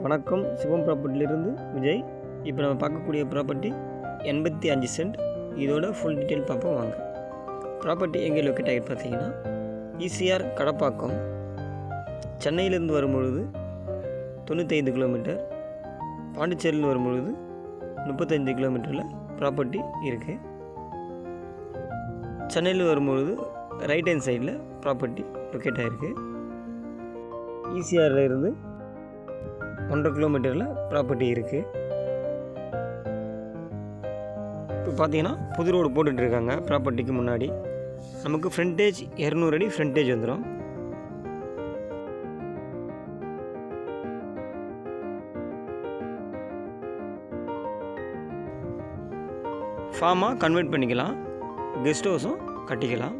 வணக்கம், சிவம் ப்ராப்பர்ட்டிலிருந்து விஜய். இப்போ நம்ம பார்க்கக்கூடிய ப்ராப்பர்ட்டி 85 சென்ட். இதோட ஃபுல் டீட்டெயில் பார்ப்போம் வாங்க. ப்ராப்பர்ட்டி எங்கே லொக்கேட் ஆகிட்டு பார்த்தீங்கன்னா ஈசிஆர் கடப்பாக்கம். சென்னையிலேருந்து வரும்பொழுது 95 கிலோமீட்டர், பாண்டிச்சேரியில் வரும்பொழுது 35 கிலோமீட்டரில் ப்ராப்பர்ட்டி இருக்குது. சென்னையில் வரும்பொழுது ரைட் ஹேண்ட் சைடில் ப்ராப்பர்ட்டி லொக்கேட் ஆகிருக்கு. ஈசிஆரில் இருந்து 1.5 கிலோமீட்டரில் ப்ராப்பர்ட்டி இருக்குது. இப்போ பார்த்தீங்கன்னா புது ரோடு போட்டுட்ருக்காங்க. ப்ராப்பர்ட்டிக்கு முன்னாடி நமக்கு ஃப்ரண்டேஜ் 200 அடி ஃப்ரண்டேஜ் வந்துடும். ஃபார்மாக கன்வெர்ட் பண்ணிக்கலாம், கெஸ்ட் ஹவுஸும் கட்டிக்கலாம்.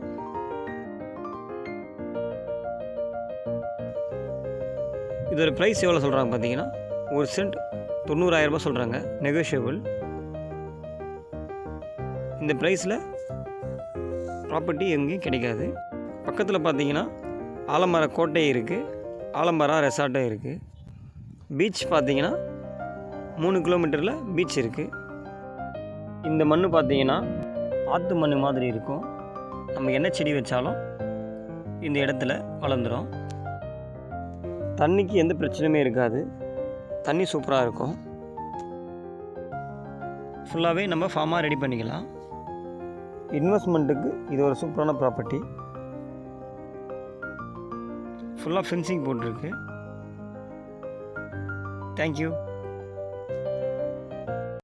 இதோட ப்ரைஸ் எவ்வளோ சொல்கிறாங்க பார்த்தீங்கன்னா, 1 சென்ட் 90,000 ரூபாய் சொல்கிறாங்க, நெகோஷியபிள். இந்த ப்ரைஸில் ப்ராப்பர்ட்டி எங்கேயும் கிடைக்காது. பக்கத்தில் பார்த்தீங்கன்னா ஆலமர கோட்டை இருக்குது, ஆலமரா ரெசார்ட்டும் இருக்குது. பீச் பார்த்தீங்கன்னா 3 கிலோமீட்டரில் பீச் இருக்குது. இந்த மண் பார்த்தீங்கன்னா ஆற்று மண் மாதிரி இருக்கும். நம்ம என்ன செடி வச்சாலும் இந்த இடத்துல வளர்ந்துடும். தண்ணிக்கு எந்த பிரச்சனையுமே இருக்காது, தண்ணி சூப்பராக இருக்கும். ஃபுல்லாகவே நம்ம ஃபார்மாக ரெடி பண்ணிக்கலாம். இன்வெஸ்ட்மெண்ட்டுக்கு இது ஒரு சூப்பரான ப்ராப்பர்ட்டி. ஃபுல்லாக ஃபென்சிங் போட்டிருக்கு. தேங்க்யூ.